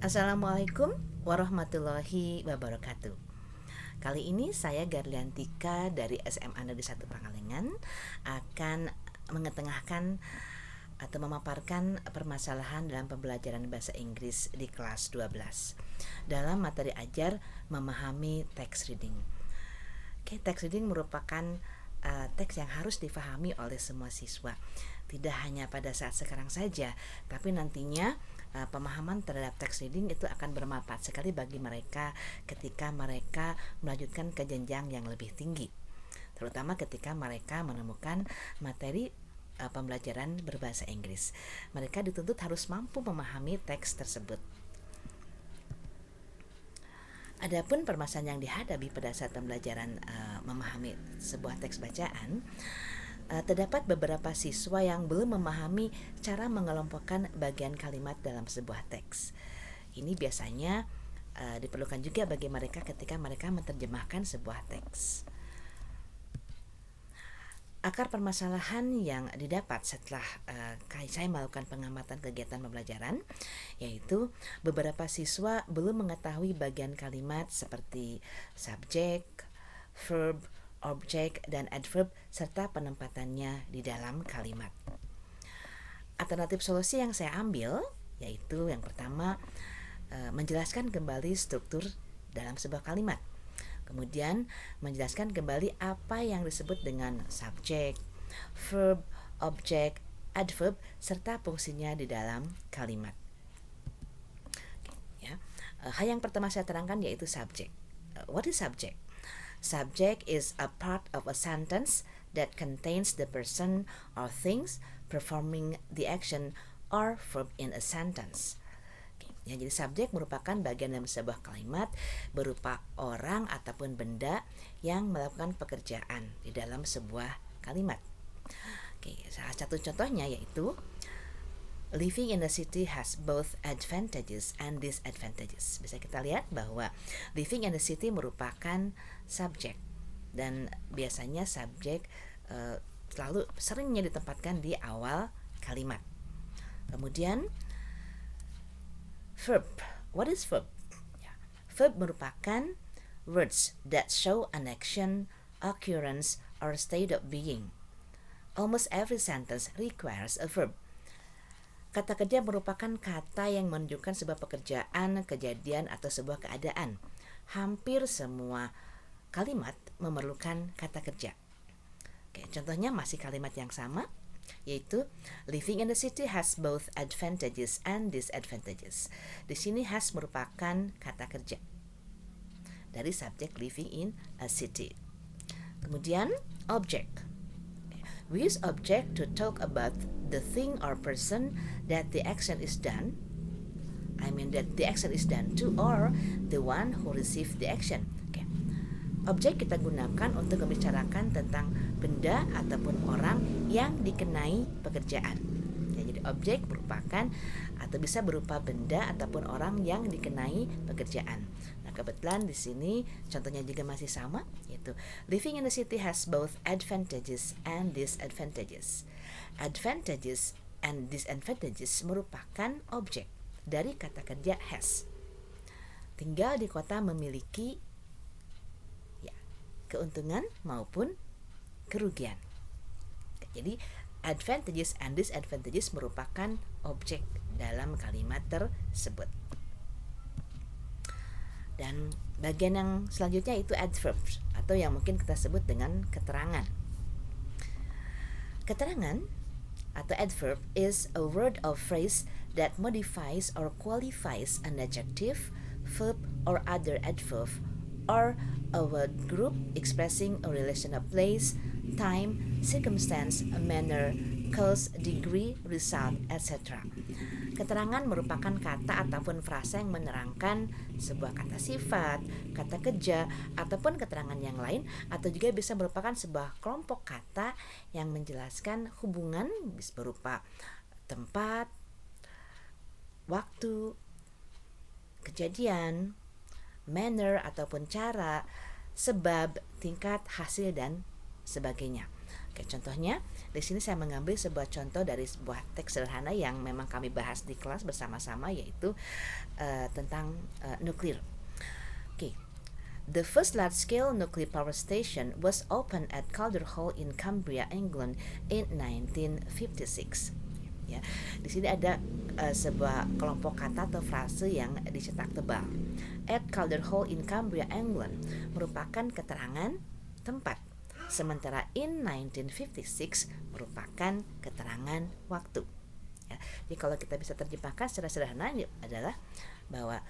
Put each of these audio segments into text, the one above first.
Assalamualaikum warahmatullahi wabarakatuh. Kali ini saya Garliantika dari SMA Negeri 1 Pangalengan akan mengetengahkan atau memaparkan permasalahan dalam pembelajaran bahasa Inggris di kelas 12 dalam materi ajar memahami text reading. Text reading merupakan teks yang harus difahami oleh semua siswa, tidak hanya pada saat sekarang saja, tapi nantinya pemahaman terhadap text reading itu akan bermanfaat sekali bagi mereka ketika mereka melanjutkan ke jenjang yang lebih tinggi, terutama ketika mereka menemukan materi pembelajaran berbahasa Inggris. Mereka dituntut harus mampu memahami teks tersebut. Adapun permasalahan yang dihadapi pada saat pembelajaran memahami sebuah teks bacaan, terdapat beberapa siswa yang belum memahami cara mengelompokkan bagian kalimat dalam sebuah teks. Ini biasanya diperlukan juga bagi mereka ketika mereka menerjemahkan sebuah teks. Akar permasalahan yang didapat setelah saya melakukan pengamatan kegiatan pembelajaran, yaitu beberapa siswa belum mengetahui bagian kalimat seperti subjek, verb, objek, dan adverb serta penempatannya di dalam kalimat. Alternatif solusi yang saya ambil yaitu yang pertama, menjelaskan kembali struktur dalam sebuah kalimat. Kemudian menjelaskan kembali apa yang disebut dengan subjek, verb, objek, adverb, serta fungsinya di dalam kalimat. Hal yang pertama saya terangkan yaitu subjek. What is subject? Subject is a part of a sentence that contains the person or things performing the action or verb in a sentence. Jadi subjek merupakan bagian dalam sebuah kalimat berupa orang ataupun benda yang melakukan pekerjaan di dalam sebuah kalimat. Salah satu contohnya yaitu living in the city has both advantages and disadvantages. Bisa kita lihat bahwa living in the city merupakan subjek, dan biasanya subjek selalu seringnya ditempatkan di awal kalimat. Kemudian verb. What is verb? Verb merupakan words that show an action, occurrence, or state of being. Almost every sentence requires a verb. Kata kerja merupakan kata yang menunjukkan sebuah pekerjaan, kejadian, atau sebuah keadaan. Hampir semua kalimat memerlukan kata kerja. Contohnya masih kalimat yang sama, yaitu living in the city has both advantages and disadvantages. Di sini has merupakan kata kerja dari subjek living in a city. Kemudian object. We use object to talk about the thing or person that the action is done. That the action is done to, or the one who received the action. Objek kita gunakan untuk membicarakan tentang benda ataupun orang yang dikenai pekerjaan. Jadi objek merupakan atau bisa berupa benda ataupun orang yang dikenai pekerjaan. Nah, kebetulan di sini contohnya juga masih sama, yaitu living in the city has both advantages and disadvantages. Advantages and disadvantages merupakan objek dari kata kerja has. Tinggal di kota memiliki keuntungan maupun kerugian. Jadi advantages and disadvantages merupakan objek dalam kalimat tersebut. Dan bagian yang selanjutnya itu adverbs, atau yang mungkin kita sebut dengan keterangan. Keterangan atau adverb is a word or phrase that modifies or qualifies an adjective, verb, or other adverb, or a word group expressing a relation of place, time, circumstance, manner, cause, degree, result, etc. Keterangan merupakan kata ataupun frasa yang menerangkan sebuah kata sifat, kata kerja, ataupun keterangan yang lain, atau juga bisa merupakan sebuah kelompok kata yang menjelaskan hubungan berupa tempat, waktu, kejadian, manner ataupun cara, sebab, tingkat, hasil, dan sebagainya. Oke, contohnya di sini saya mengambil sebuah contoh dari sebuah teks sederhana yang memang kami bahas di kelas bersama-sama, yaitu tentang nuklir. Oke. The first large-scale nuclear power station was opened at Calder Hall in Cumbria, England in 1956. Ya, di sini ada sebuah kelompok kata atau frase yang dicetak tebal. At Calder Hall in Cumbria, England merupakan keterangan tempat, sementara in 1956 merupakan keterangan waktu. Ya, jadi kalau kita bisa terjemahkan secara sederhana adalah bahwa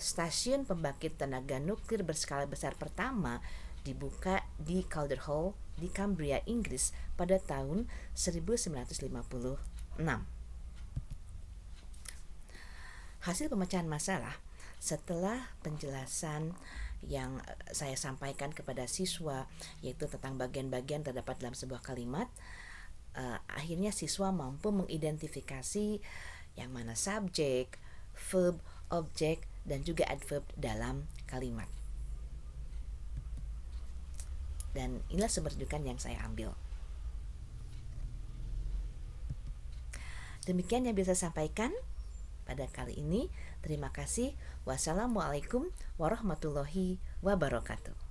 stasiun pembangkit tenaga nuklir berskala besar pertama dibuka di Calder Hall di Cumbria, Inggris pada tahun 1956. Hasil pemecahan masalah setelah penjelasan yang saya sampaikan kepada siswa, yaitu tentang bagian-bagian terdapat dalam sebuah kalimat, akhirnya siswa mampu mengidentifikasi yang mana subjek, verb, objek, dan juga adverb dalam kalimat. Dan inilah sumber rujukan yang saya ambil. Demikian yang bisa saya sampaikan pada kali ini. Terima kasih. Wassalamualaikum warahmatullahi wabarakatuh.